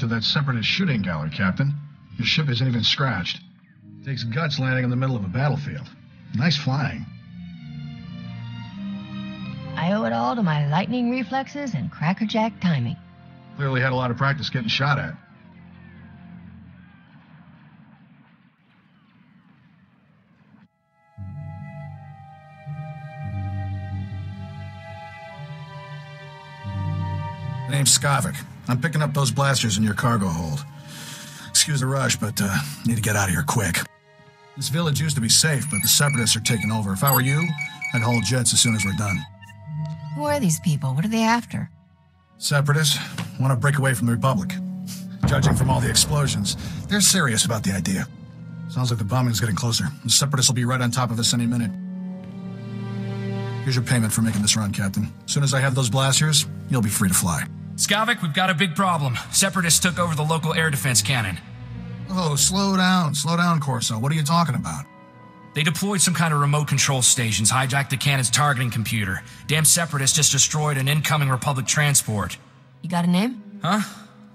that Separatist shooting gallery, Captain. Your ship isn't even scratched. It takes guts landing in the middle of a battlefield. Nice flying. I owe it all to my lightning reflexes and crackerjack timing. Clearly had a lot of practice getting shot at. The name's Skavik. I'm picking up those blasters in your cargo hold. Excuse the rush, but need to get out of here quick. This village used to be safe, but the Separatists are taking over. If I were you, I'd haul jets as soon as we're done. Who are these people? What are they after? Separatists want to break away from the Republic. Judging from all the explosions, they're serious about the idea. Sounds like the bombing's getting closer. The Separatists will be right on top of us any minute. Here's your payment for making this run, Captain. As soon as I have those blasters, you'll be free to fly. Skavik, we've got a big problem. Separatists took over the local air defense cannon. Oh, slow down, Corso. What are you talking about? They deployed some kind of remote control stations, hijacked the cannon's targeting computer. Damn Separatists just destroyed an incoming Republic transport. You got a name? Huh?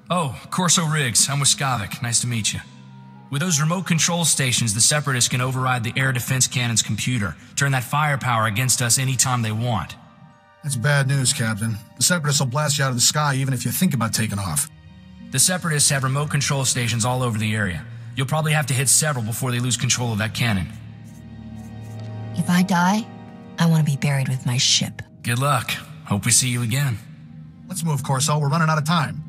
Oh, Corso Riggs. I'm with Skavik. Nice to meet you. With those remote control stations, the Separatists can override the air defense cannon's computer, turn that firepower against us anytime they want. That's bad news, Captain. The Separatists will blast you out of the sky even if you think about taking off. The Separatists have remote control stations all over the area. You'll probably have to hit several before they lose control of that cannon. If I die, I want to be buried with my ship. Good luck. Hope we see you again. Let's move, Corso. We're running out of time.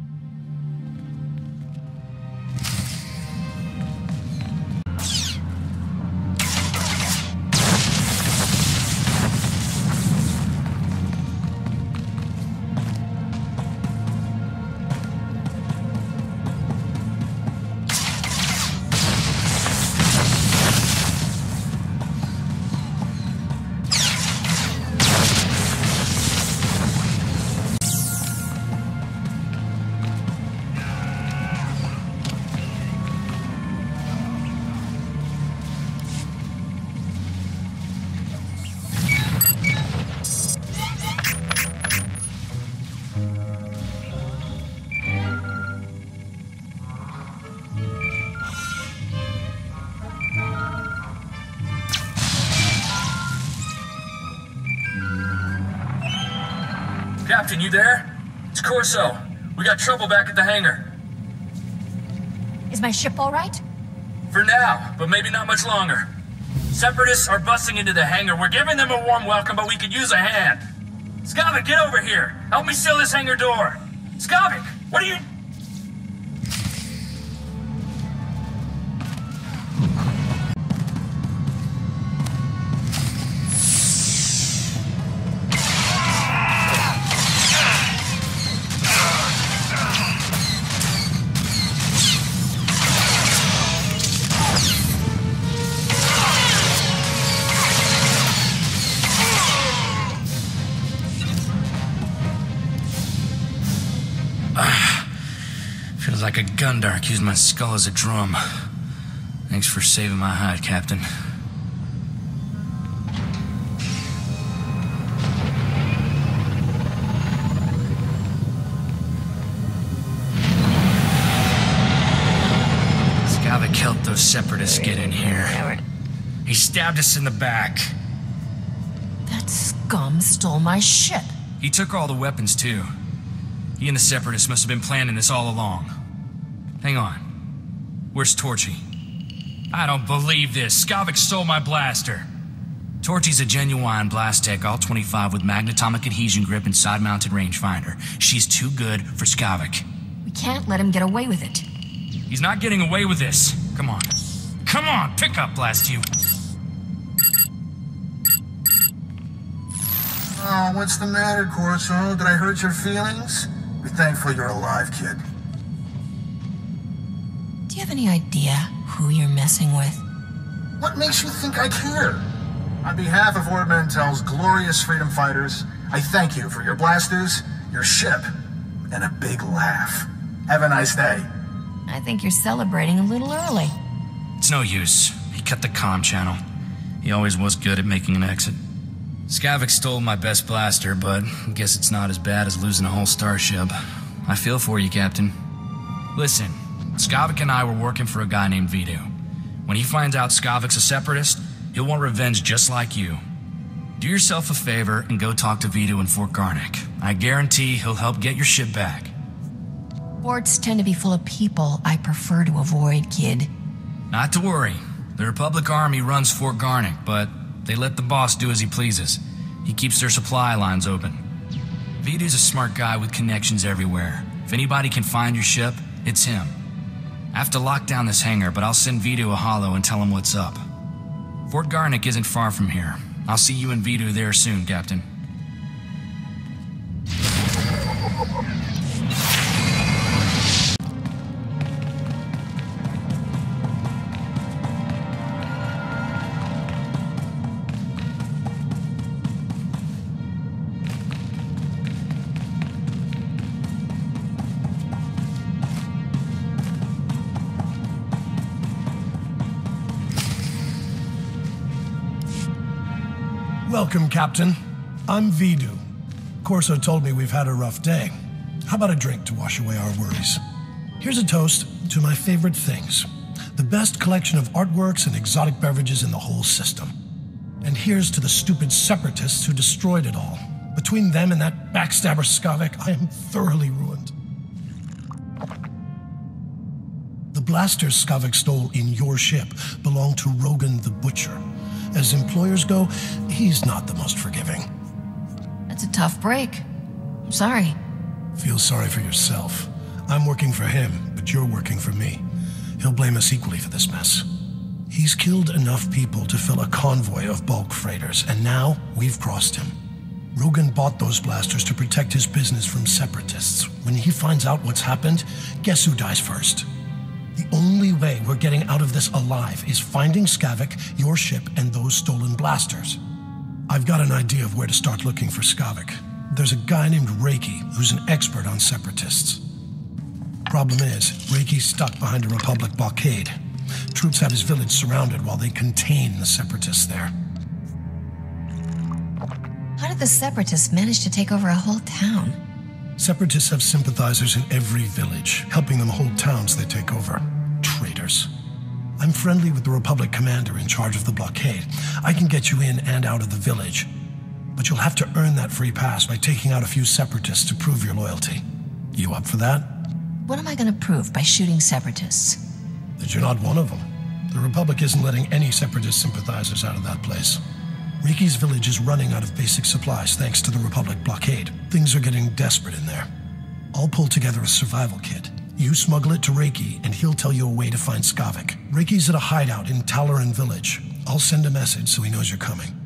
Captain, you there? It's Corso. We got trouble back at the hangar. Is my ship all right? For now, but maybe not much longer. Separatists are busting into the hangar. We're giving them a warm welcome, but we could use a hand. Skavik, get over here. Help me seal this hangar door. Skavik, what are you... Feels like a gundark used my skull as a drum. Thanks for saving my hide, Captain. Skavik helped those Separatists get in here. He stabbed us in the back. That scum stole my ship. He took all the weapons, too. He and the Separatists must have been planning this all along. Hang on. Where's Torchy? I don't believe this. Skavik stole my blaster. Torchy's a genuine blast tech, all 25 with magnetomic adhesion grip and side-mounted rangefinder. She's too good for Skavik. We can't let him get away with it. He's not getting away with this. Come on. Come on, pick up, blast you. Oh, what's the matter, Corso? Did I hurt your feelings? Be thankful you're alive, kid. Do you have any idea who you're messing with? What makes you think I care? On behalf of Lord Mantell's glorious freedom fighters, I thank you for your blasters, your ship, and a big laugh. Have a nice day. I think you're celebrating a little early. It's no use. He cut the comm channel. He always was good at making an exit. Skavik stole my best blaster, but I guess it's not as bad as losing a whole starship. I feel for you, Captain. Listen, Skavik and I were working for a guy named Vidu. When he finds out Skavik's a separatist, he'll want revenge just like you. Do yourself a favor and go talk to Vidu in Fort Garnick. I guarantee he'll help get your ship back. Forts tend to be full of people I prefer to avoid, kid. Not to worry. The Republic Army runs Fort Garnick, but they let the boss do as he pleases. He keeps their supply lines open. Vidu's a smart guy with connections everywhere. If anybody can find your ship, it's him. I have to lock down this hangar, but I'll send Vidu a holo and tell him what's up. Fort Garnick isn't far from here. I'll see you and Vidu there soon, Captain. Welcome, Captain. I'm Vidu. Corso told me we've had a rough day. How about a drink to wash away our worries? Here's a toast to my favorite things. The best collection of artworks and exotic beverages in the whole system. And here's to the stupid separatists who destroyed it all. Between them and that backstabber Skavik, I am thoroughly ruined. The blasters Skavik stole in your ship belong to Rogan the Butcher. As employers go, he's not the most forgiving. That's a tough break. I'm sorry. Feel sorry for yourself. I'm working for him, but you're working for me. He'll blame us equally for this mess. He's killed enough people to fill a convoy of bulk freighters, and now we've crossed him. Rogan bought those blasters to protect his business from separatists. When he finds out what's happened, guess who dies first? The only way we're getting out of this alive is finding Skavik, your ship, and those stolen blasters. I've got an idea of where to start looking for Skavik. There's a guy named Reiki who's an expert on separatists. Problem is, Reiki's stuck behind a Republic blockade. Troops have his village surrounded while they contain the separatists there. How did the separatists manage to take over a whole town? Separatists have sympathizers in every village, helping them hold towns they take over. Traitors. I'm friendly with the Republic commander in charge of the blockade. I can get you in and out of the village. But you'll have to earn that free pass by taking out a few separatists to prove your loyalty. You up for that? What am I going to prove by shooting separatists? That you're not one of them. The Republic isn't letting any separatist sympathizers out of that place. Reiki's village is running out of basic supplies thanks to the Republic blockade. Things are getting desperate in there. I'll pull together a survival kit. You smuggle it to Reiki, and he'll tell you a way to find Skavik. Reiki's at a hideout in Talaran village. I'll send a message so he knows you're coming.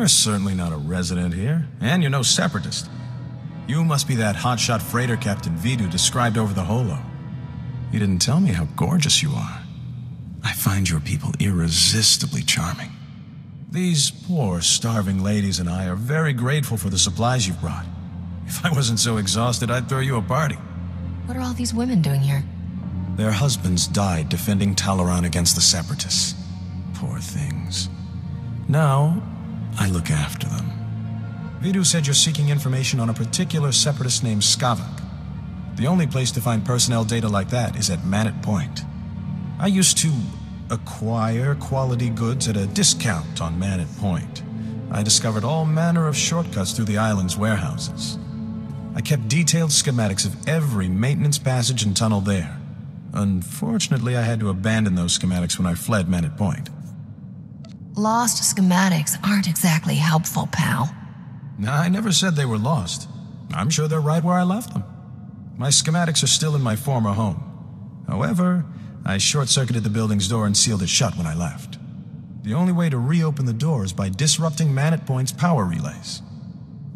You're certainly not a resident here, and you're no separatist. You must be that hotshot freighter Captain Vidu described over the holo. You didn't tell me how gorgeous you are. I find your people irresistibly charming. These poor, starving ladies and I are very grateful for the supplies you've brought. If I wasn't so exhausted, I'd throw you a party. What are all these women doing here? Their husbands died defending Talaran against the Separatists. Poor things. Now, I look after them. Vidu said you're seeking information on a particular Separatist named Skavak. The only place to find personnel data like that is at Manet Point. I used to acquire quality goods at a discount on Manet Point. I discovered all manner of shortcuts through the island's warehouses. I kept detailed schematics of every maintenance passage and tunnel there. Unfortunately, I had to abandon those schematics when I fled Manet Point. Lost schematics aren't exactly helpful, pal. No, I never said they were lost. I'm sure they're right where I left them. My schematics are still in my former home. However, I short-circuited the building's door and sealed it shut when I left. The only way to reopen the door is by disrupting Manet Point's power relays.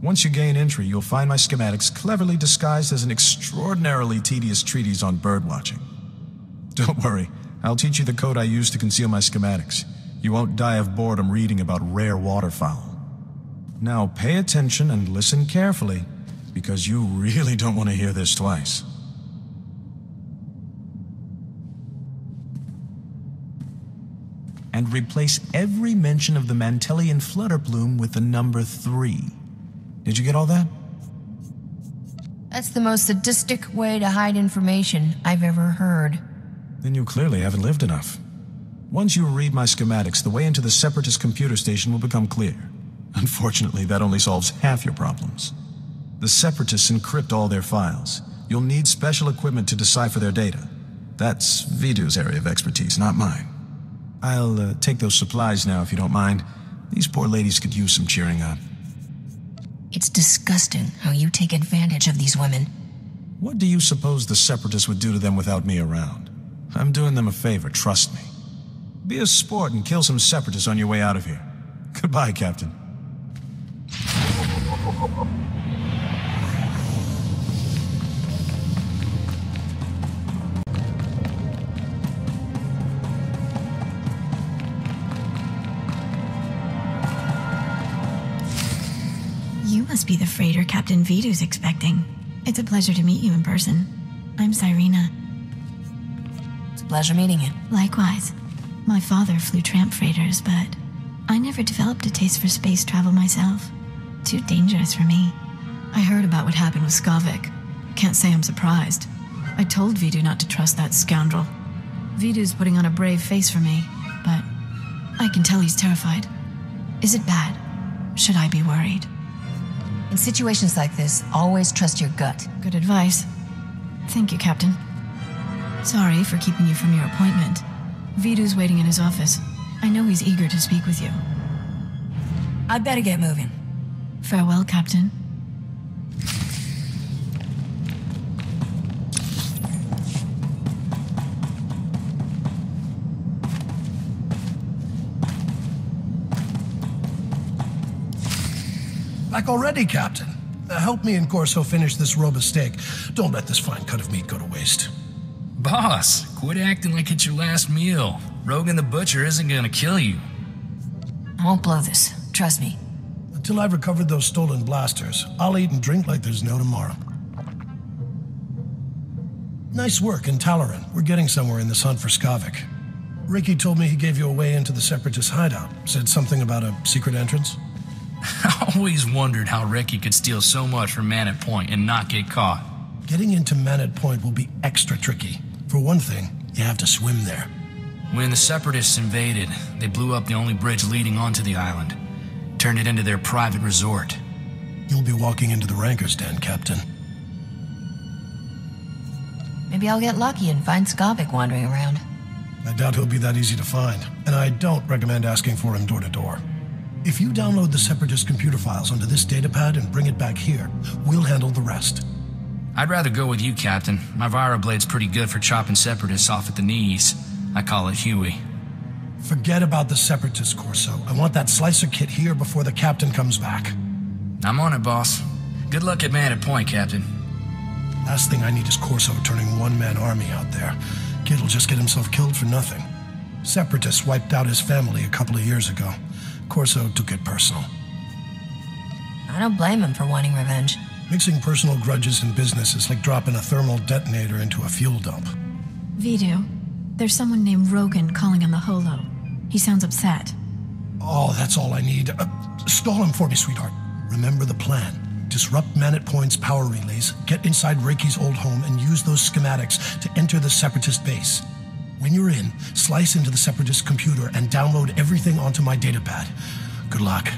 Once you gain entry, you'll find my schematics cleverly disguised as an extraordinarily tedious treatise on birdwatching. Don't worry, I'll teach you the code I use to conceal my schematics. You won't die of boredom reading about rare waterfowl. Now pay attention and listen carefully, because you really don't want to hear this twice. And replace every mention of the Mantellian flutter plume with the number 3. Did you get all that? That's the most sadistic way to hide information I've ever heard. Then you clearly haven't lived enough. Once you read my schematics, the way into the Separatist computer station will become clear. Unfortunately, that only solves half your problems. The Separatists encrypt all their files. You'll need special equipment to decipher their data. That's Vidu's area of expertise, not mine. I'll take those supplies now, if you don't mind. These poor ladies could use some cheering up. It's disgusting how you take advantage of these women. What do you suppose the Separatists would do to them without me around? I'm doing them a favor, trust me. Be a sport and kill some Separatists on your way out of here. Goodbye, Captain. You must be the freighter Captain Vidu's expecting. It's a pleasure to meet you in person. I'm Cyrena. It's a pleasure meeting you. Likewise. My father flew tramp freighters, but I never developed a taste for space travel myself. Too dangerous for me. I heard about what happened with Skavak. Can't say I'm surprised. I told Vidu not to trust that scoundrel. Vidu's putting on a brave face for me, but I can tell he's terrified. Is it bad? Should I be worried? In situations like this, always trust your gut. Good advice. Thank you, Captain. Sorry for keeping you from your appointment. Vidu's waiting in his office. I know he's eager to speak with you. I'd better get moving. Farewell, Captain. Back already, Captain. Help me and Corso finish this robe of steak. Don't let this fine cut of meat go to waste. Boss, quit acting like it's your last meal. Rogan the Butcher isn't gonna kill you. I won't blow this. Trust me. Until I've recovered those stolen blasters, I'll eat and drink like there's no tomorrow. Nice work in Talaran. We're getting somewhere in this hunt for Skavak. Ricky told me he gave you a way into the Separatist hideout. Said something about a secret entrance. I always wondered how Ricky could steal so much from Manet Point and not get caught. Getting into Manet Point will be extra tricky. For one thing, you have to swim there. When the Separatists invaded, they blew up the only bridge leading onto the island. Turned it into their private resort. You'll be walking into the Ranker's Den, Captain. Maybe I'll get lucky and find Skavak wandering around. I doubt he'll be that easy to find, and I don't recommend asking for him door to door. If you download the Separatist computer files onto this datapad and bring it back here, we'll handle the rest. I'd rather go with you, Captain. My Viroblade's pretty good for chopping Separatists off at the knees. I call it Huey. Forget about the Separatist, Corso. I want that slicer kit here before the Captain comes back. I'm on it, boss. Good luck at Manet Point, Captain. Last thing I need is Corso turning one-man army out there. Kid'll just get himself killed for nothing. Separatists wiped out his family a couple of years ago. Corso took it personal. I don't blame him for wanting revenge. Mixing personal grudges in business is like dropping a thermal detonator into a fuel dump. Vidu, there's someone named Rogan calling on the holo. He sounds upset. Oh, that's all I need. Stall him for me, sweetheart. Remember the plan. Disrupt Manet Point's power relays, get inside Reiki's old home, and use those schematics to enter the Separatist base. When you're in, slice into the Separatist computer and download everything onto my datapad. Good luck.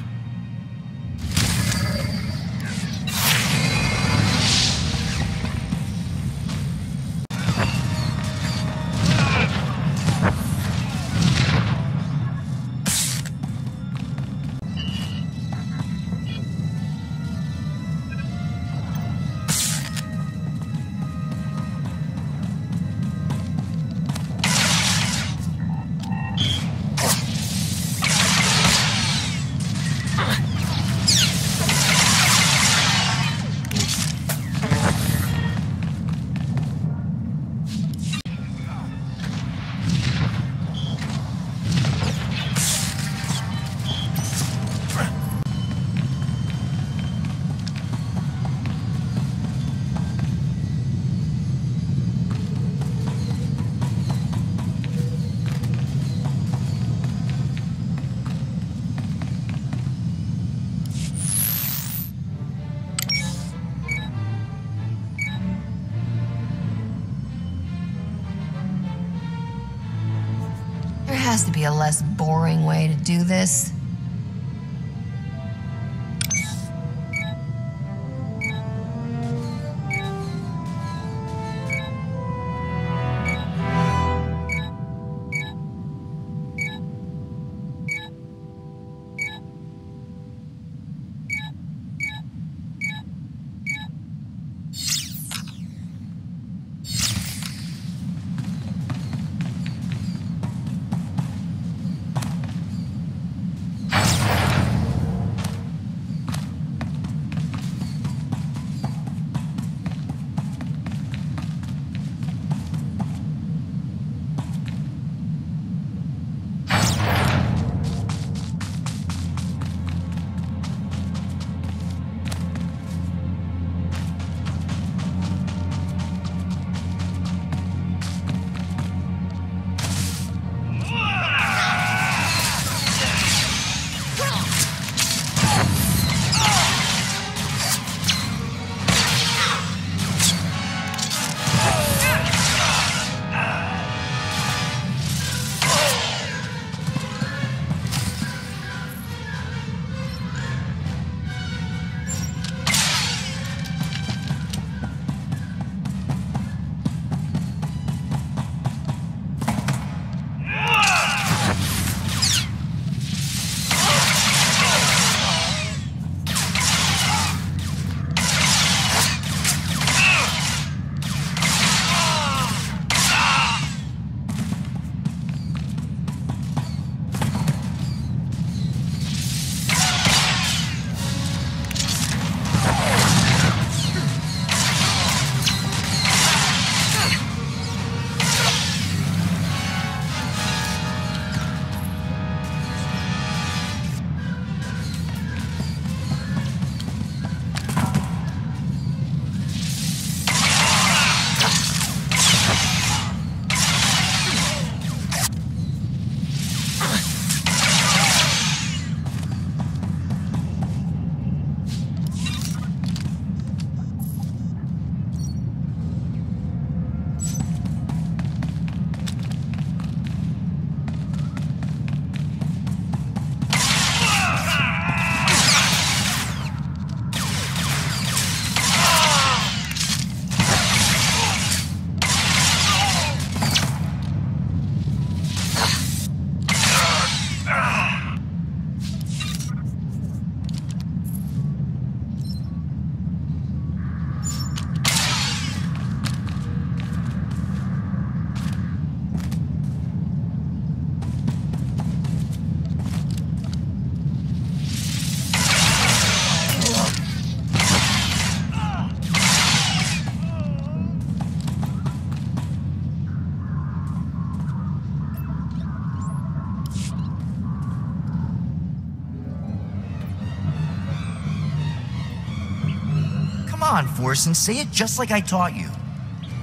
There has to be a less boring way to do this. on, Force, and say it just like I taught you.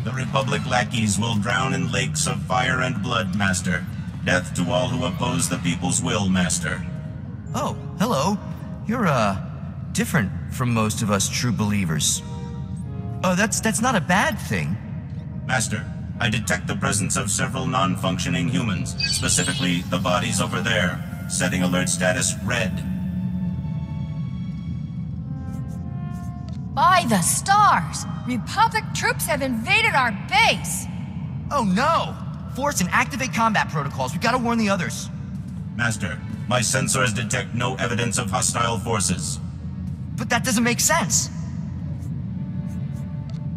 The Republic lackeys will drown in lakes of fire and blood, Master. Death to all who oppose the people's will, Master. Oh, hello. You're, different from most of us true believers. Oh, that's not a bad thing. Master, I detect the presence of several non-functioning humans, specifically the bodies over there. Setting alert status red. By the stars! Republic troops have invaded our base! Oh no! Force and activate combat protocols. We gotta warn the others. Master, my sensors detect no evidence of hostile forces. But that doesn't make sense.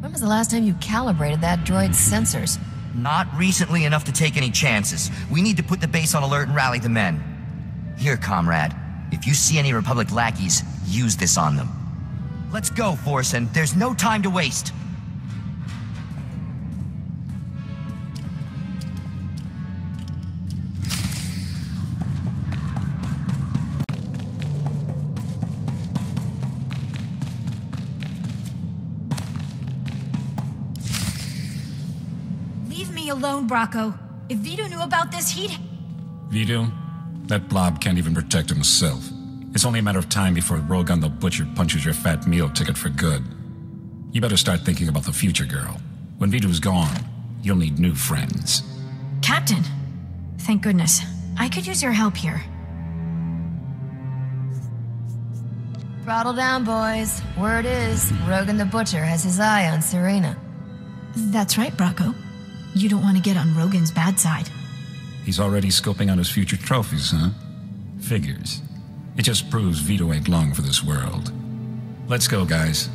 When was the last time you calibrated that droid's sensors? Not recently enough to take any chances. We need to put the base on alert and rally the men. Here, comrade. If you see any Republic lackeys, use this on them. Let's go, Force, and there's no time to waste. Leave me alone, Bracco. If Vito knew about this, he'd... Vito? That blob can't even protect himself. It's only a matter of time before Rogan the Butcher punches your fat meal ticket for good. You better start thinking about the future, girl. When Vito's gone, you'll need new friends. Captain! Thank goodness. I could use your help here. Throttle down, boys. Word is, Rogan the Butcher has his eye on Serena. That's right, Bracco. You don't want to get on Rogan's bad side. He's already scoping out his future trophies, huh? Figures. It just proves Vito ain't long for this world. Let's go, guys.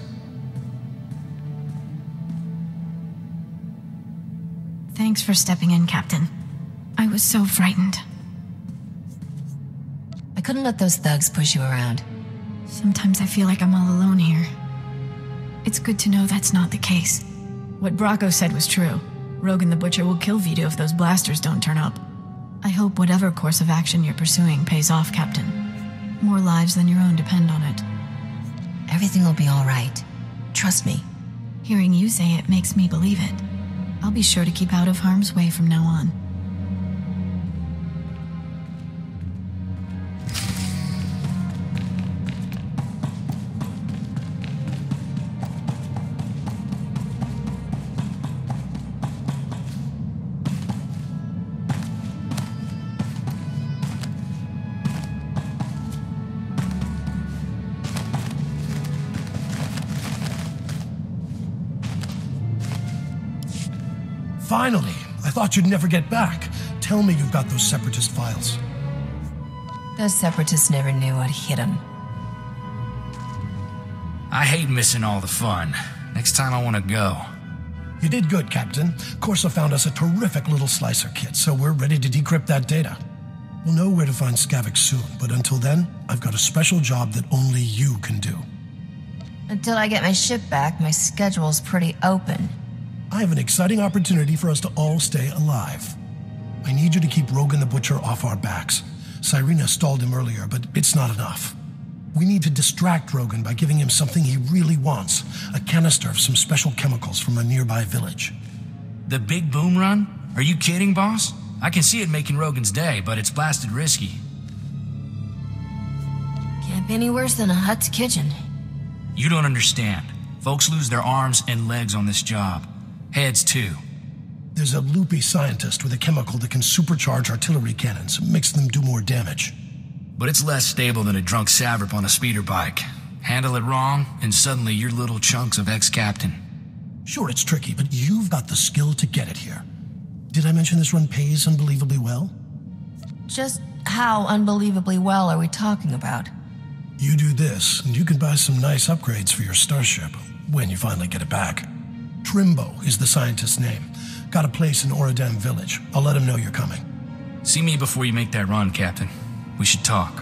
Thanks for stepping in, Captain. I was so frightened. I couldn't let those thugs push you around. Sometimes I feel like I'm all alone here. It's good to know that's not the case. What Bracco said was true. Rogan the Butcher will kill Vito if those blasters don't turn up. I hope whatever course of action you're pursuing pays off, Captain. More lives than your own depend on it. Everything will be all right. Trust me. Hearing you say it makes me believe it. I'll be sure to keep out of harm's way from now on. Finally! I thought you'd never get back. Tell me you've got those Separatist files. Those Separatists never knew what hit them. I hate missing all the fun. Next time I want to go. You did good, Captain. Corsa found us a terrific little slicer kit, so we're ready to decrypt that data. We'll know where to find Skavik soon, but until then, I've got a special job that only you can do. Until I get my ship back, my schedule's pretty open. I have an exciting opportunity for us to all stay alive. I need you to keep Rogan the Butcher off our backs. Cyrena stalled him earlier, but it's not enough. We need to distract Rogan by giving him something he really wants, a canister of some special chemicals from a nearby village. The big boom run? Are you kidding, boss? I can see it making Rogan's day, but it's blasted risky. Can't be any worse than a Hut's kitchen. You don't understand. Folks lose their arms and legs on this job. Heads, too. There's a loopy scientist with a chemical that can supercharge artillery cannons, makes them do more damage. But it's less stable than a drunk savrip on a speeder bike. Handle it wrong, and suddenly you're little chunks of ex-captain. Sure, it's tricky, but you've got the skill to get it here. Did I mention this run pays unbelievably well? Just how unbelievably well are we talking about? You do this, and you can buy some nice upgrades for your starship, when you finally get it back. Trimbo is the scientist's name. Got a place in Oradam village. I'll let him know you're coming. See me before you make that run, Captain. We should talk.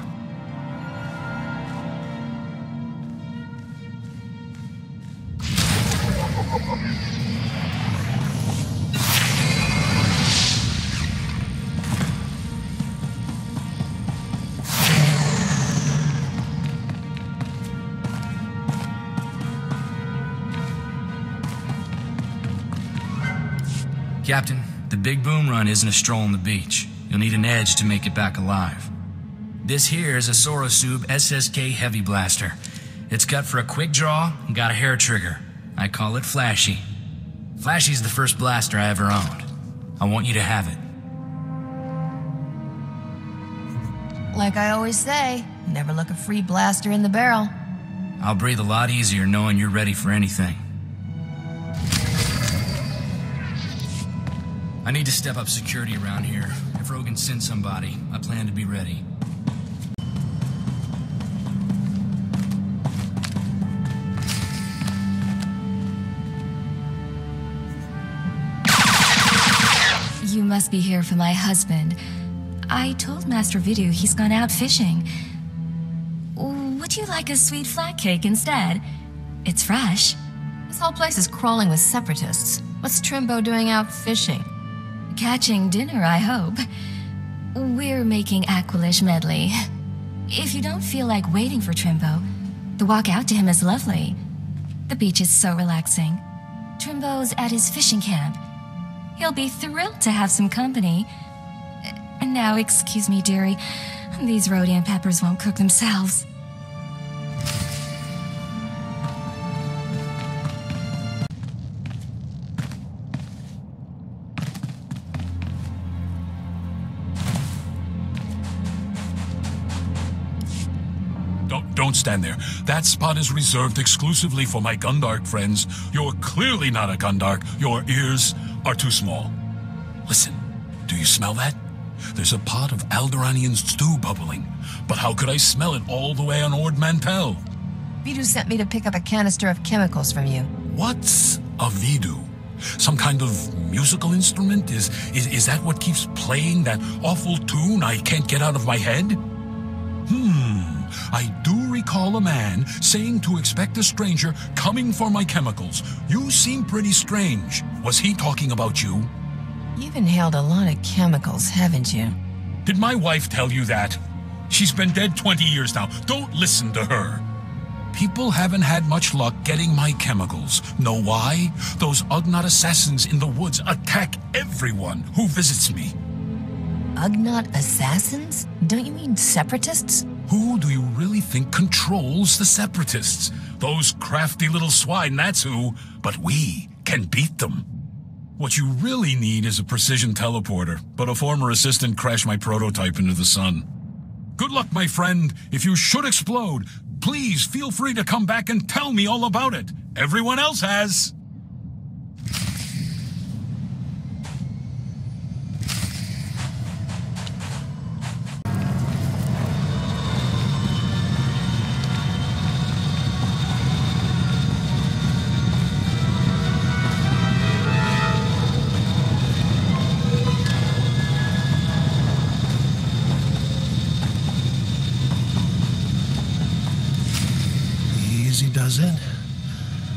Captain, the big boom run isn't a stroll on the beach. You'll need an edge to make it back alive. This here is a Sorosub SSK Heavy Blaster. It's cut for a quick draw and got a hair trigger. I call it Flashy. Flashy's the first blaster I ever owned. I want you to have it. Like I always say, never look a free blaster in the barrel. I'll breathe a lot easier knowing you're ready for anything. I need to step up security around here. If Rogan sends somebody, I plan to be ready. You must be here for my husband. I told Master Vidu he's gone out fishing. Would you like a sweet flat cake instead? It's fresh. This whole place is crawling with separatists. What's Trimbo doing out fishing? Catching dinner, I hope. We're making Aqualish medley. If you don't feel like waiting for Trimbo, the walk out to him is lovely. The beach is so relaxing. Trimbo's at his fishing camp. He'll be thrilled to have some company. And now, excuse me, dearie, these Rhodian peppers won't cook themselves. Don't stand there. That spot is reserved exclusively for my Gundark friends. You're clearly not a Gundark. Your ears are too small. Listen, do you smell that? There's a pot of Alderaanian stew bubbling. But how could I smell it all the way on Ord Mantell? Vidu sent me to pick up a canister of chemicals from you. What's a Vidu? Some kind of musical instrument? Is that what keeps playing that awful tune I can't get out of my head? I do recall a man saying to expect a stranger coming for my chemicals. You seem pretty strange. Was he talking about you? You've inhaled a lot of chemicals, haven't you? Did my wife tell you that? She's been dead 20 years now. Don't listen to her. People haven't had much luck getting my chemicals. Know why? Those Ugnaught assassins in the woods attack everyone who visits me. Ugnaught assassins? Don't you mean separatists? Who do you really think controls the separatists? Those crafty little swine, that's who. But we can beat them. What you really need is a precision teleporter, but a former assistant crashed my prototype into the sun. Good luck, my friend. If you should explode, please feel free to come back and tell me all about it. Everyone else has. Does it?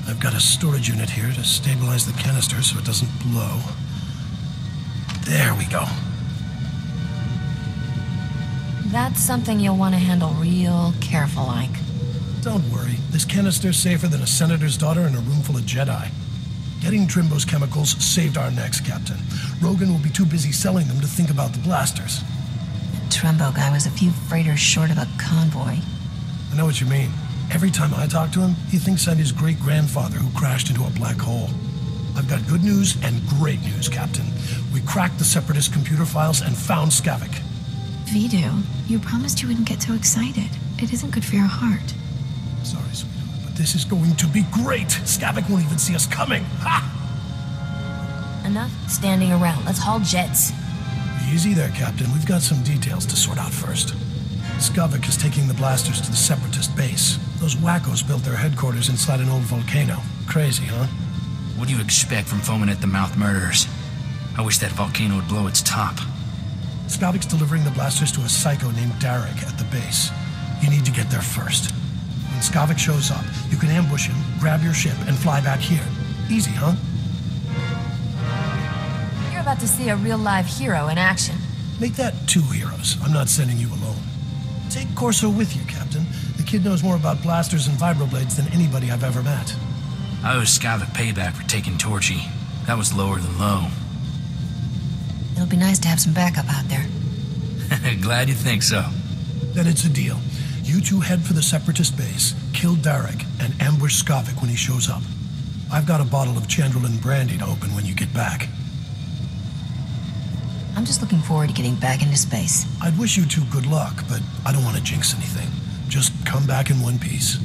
I've got a storage unit here to stabilize the canister so it doesn't blow. There we go. That's something you'll want to handle real careful like. Don't worry. This canister's safer than a senator's daughter in a room full of Jedi. Getting Trimbo's chemicals saved our necks, Captain. Rogan will be too busy selling them to think about the blasters. The Trimbo guy was a few freighters short of a convoy. I know what you mean. Every time I talk to him, he thinks I'm his great-grandfather who crashed into a black hole. I've got good news and great news, Captain. We cracked the Separatist computer files and found Skavik. Vidu, you promised you wouldn't get so excited. It isn't good for your heart. Sorry, sweetheart, but this is going to be great! Skavik won't even see us coming! Ha! Enough standing around. Let's haul jets. Easy there, Captain. We've got some details to sort out first. Skavik is taking the blasters to the Separatist base. Those wackos built their headquarters inside an old volcano. Crazy, huh? What do you expect from foaming-at-the-mouth murderers? I wish that volcano would blow its top. Skavik's delivering the blasters to a psycho named Derek at the base. You need to get there first. When Skavik shows up, you can ambush him, grab your ship, and fly back here. Easy, huh? You're about to see a real-live hero in action. Make that 2 heroes. I'm not sending you alone. Take Corso with you, Captain. The kid knows more about blasters and vibroblades than anybody I've ever met. I owe Skavik payback for taking Torchy. That was lower than low. It'll be nice to have some backup out there. Glad you think so. Then it's a deal. You two head for the Separatist base, kill Derek, and ambush Skavik when he shows up. I've got a bottle of Chandlerland brandy to open when you get back. I'm just looking forward to getting back into space. I'd wish you two good luck, but I don't want to jinx anything. Just come back in one piece.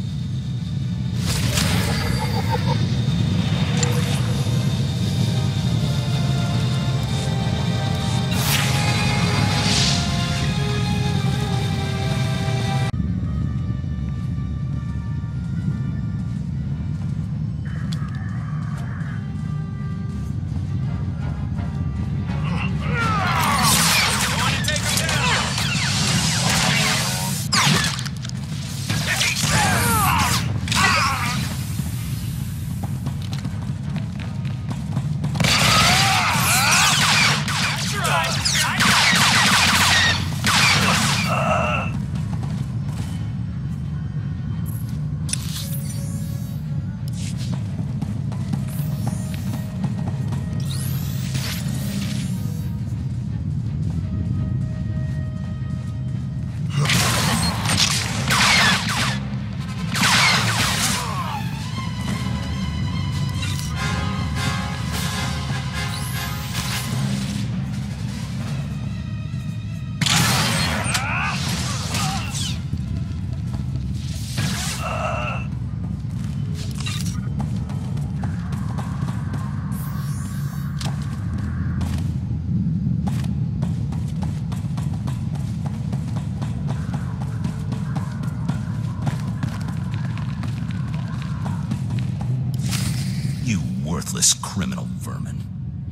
Worthless criminal vermin.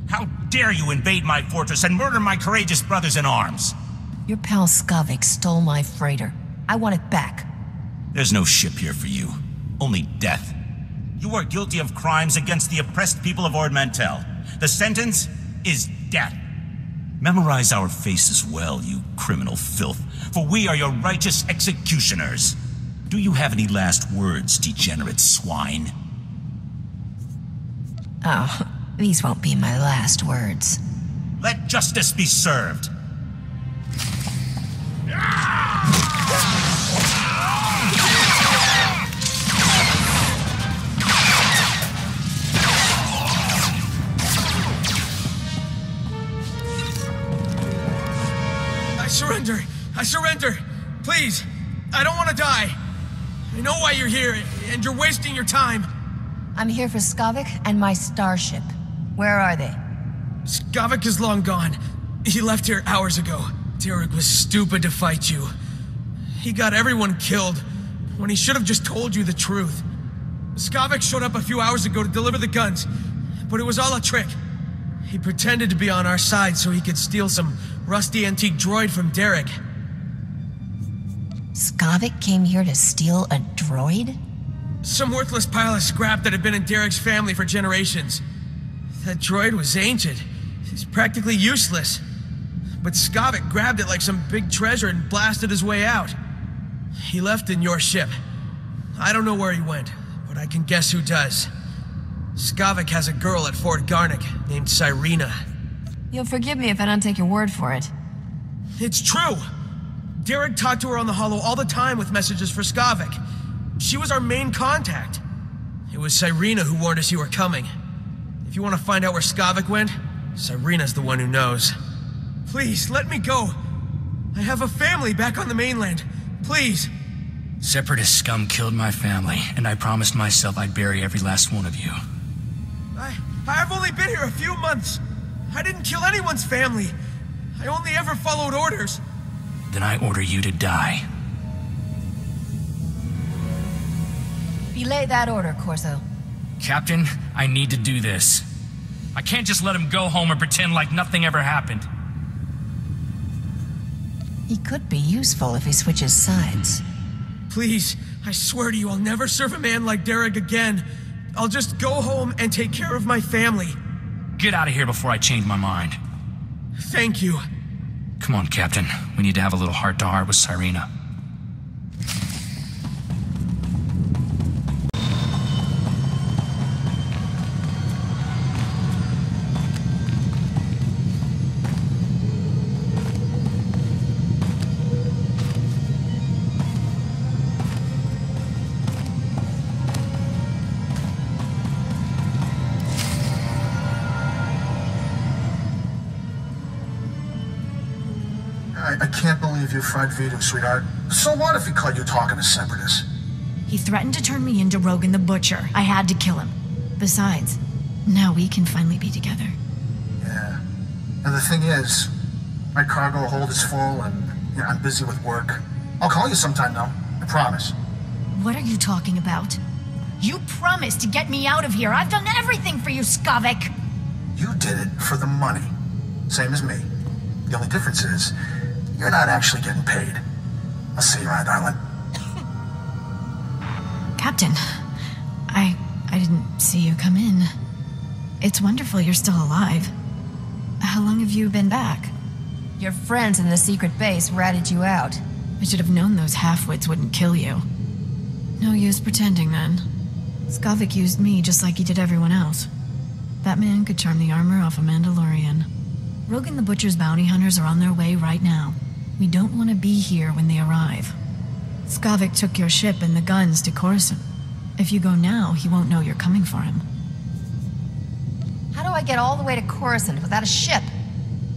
How dare you invade my fortress and murder my courageous brothers in arms? Your pal Skavik stole my freighter. I want it back. There's no ship here for you. Only death. You are guilty of crimes against the oppressed people of Ord Mantell. The sentence is death. Memorize our faces well, you criminal filth, for we are your righteous executioners. Do you have any last words, degenerate swine? Oh, these won't be my last words. Let justice be served. I surrender! I surrender! Please! I don't want to die! I know why you're here, and you're wasting your time. I'm here for Skavik and my starship. Where are they? Skavik is long gone. He left here hours ago. Derek was stupid to fight you. He got everyone killed, when he should have just told you the truth. Skavik showed up a few hours ago to deliver the guns, but it was all a trick. He pretended to be on our side so he could steal some rusty antique droid from Derek. Skavik came here to steal a droid? Some worthless pile of scrap that had been in Derek's family for generations. That droid was ancient. It's practically useless. But Skavik grabbed it like some big treasure and blasted his way out. He left in your ship. I don't know where he went, but I can guess who does. Skavik has a girl at Fort Garnick named Cyrena. You'll forgive me if I don't take your word for it. It's true! Derek talked to her on the holo all the time with messages for Skavik. She was our main contact. It was Cyrena who warned us you were coming. If you want to find out where Skavik went, Cyrena's the one who knows. Please, let me go. I have a family back on the mainland. Please. Separatist scum killed my family, and I promised myself I'd bury every last one of you. I've only been here a few months. I didn't kill anyone's family. I only ever followed orders. Then I order you to die. Belay that order, Corso. Captain, I need to do this. I can't just let him go home and pretend like nothing ever happened. He could be useful if he switches sides. Please, I swear to you, I'll never serve a man like Derek again. I'll just go home and take care of my family. Get out of here before I change my mind. Thank you. Come on, Captain. We need to have a little heart-to-heart with Cyrena. I can't believe you fried Vito, sweetheart. So what if he caught you talking to separatists? He threatened to turn me into Rogan the Butcher. I had to kill him. Besides, now we can finally be together. Yeah. And the thing is, my cargo hold is full and I'm busy with work. I'll call you sometime though, I promise. What are you talking about? You promised to get me out of here. I've done everything for you, Skavik. You did it for the money. Same as me. The only difference is, you're not actually getting paid. I'll see you around, darling. Captain, I didn't see you come in. It's wonderful you're still alive. How long have you been back? Your friends in the secret base ratted you out. I should have known those half-wits wouldn't kill you. No use pretending then. Skavik used me just like he did everyone else. That man could charm the armor off a Mandalorian. Rogan the Butcher's bounty hunters are on their way right now. We don't want to be here when they arrive. Skavik took your ship and the guns to Coruscant. If you go now, he won't know you're coming for him. How do I get all the way to Coruscant without a ship?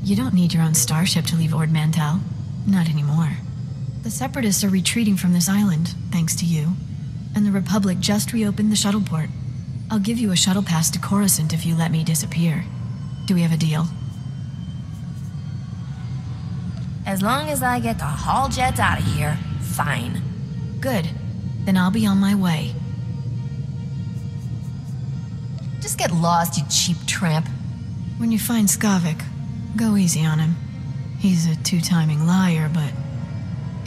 You don't need your own starship to leave Ord Mantell. Not anymore. The Separatists are retreating from this island, thanks to you. And the Republic just reopened the shuttle port. I'll give you a shuttle pass to Coruscant if you let me disappear. Do we have a deal? As long as I get to haul jets out of here, fine. Good. Then I'll be on my way. Just get lost, you cheap tramp. When you find Skavik, go easy on him. He's a two-timing liar, but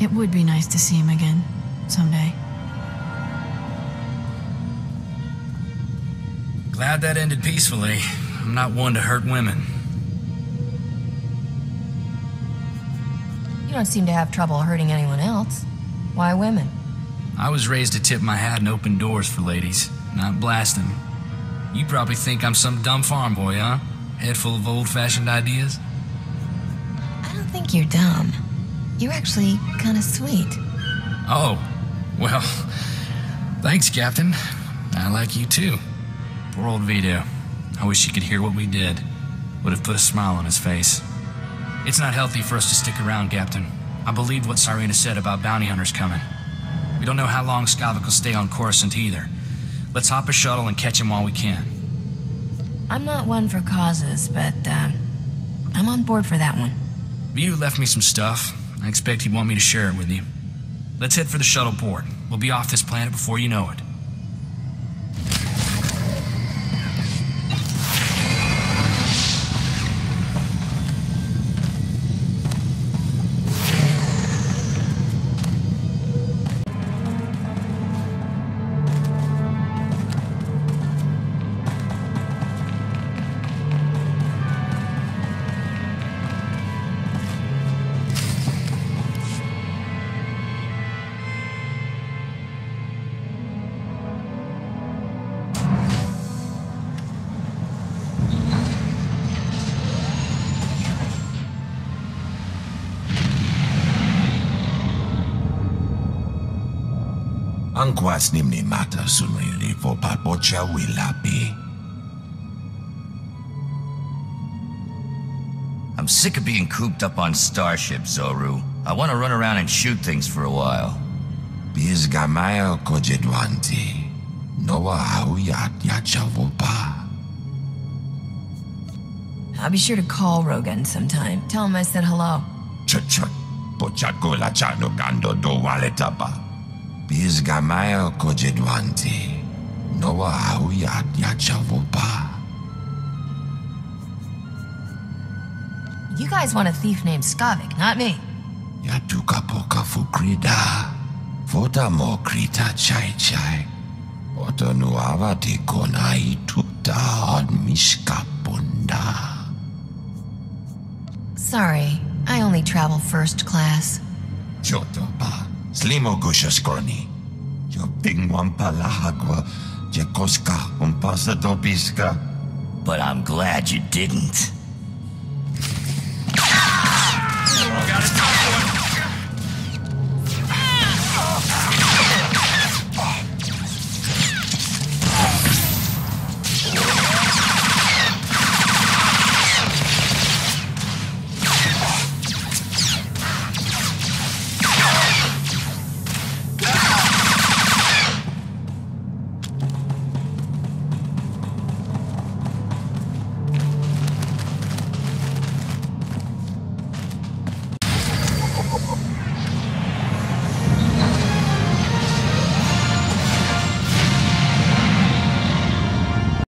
it would be nice to see him again, someday. Glad that ended peacefully. I'm not one to hurt women. You don't seem to have trouble hurting anyone else. Why women? I was raised to tip my hat and open doors for ladies, not blast them. You probably think I'm some dumb farm boy, huh? Head full of old-fashioned ideas? I don't think you're dumb. You're actually kind of sweet. Oh, well, thanks, Captain. I like you too. Poor old Vito. I wish he could hear what we did. Would have put a smile on his face. It's not healthy for us to stick around, Captain. I believe what Cyrena said about bounty hunters coming. We don't know how long Skavik will stay on Coruscant either. Let's hop a shuttle and catch him while we can. I'm not one for causes, but, I'm on board for that one. Vito left me some stuff. I expect he'd want me to share it with you. Let's head for the shuttle port. We'll be off this planet before you know it. Angkwas nimni mata sunili vo papocha wilapi. I'm sick of being cooped up on starships, Zoru. I want to run around and shoot things for a while. Bizgamaya kojedwanti. Noa hauyat yachavopa. I'll be sure to call Rogan sometime. Tell him I said hello. Chachot. Pochako la chano gando do waletapa. Bizgamaya kojedwanti. Noa hauyat yachavopa. You guys want a thief named Skavik, not me. Yatuka poka fukrida. Fota mo krita chai chai. Oto nuava te kona ituta od mishka bunda. Sorry, I only travel first class. Jotopa, slimo gushaskorni. Yo pingwan palahagwa, jekoska umpasa dobiska. But I'm glad you didn't.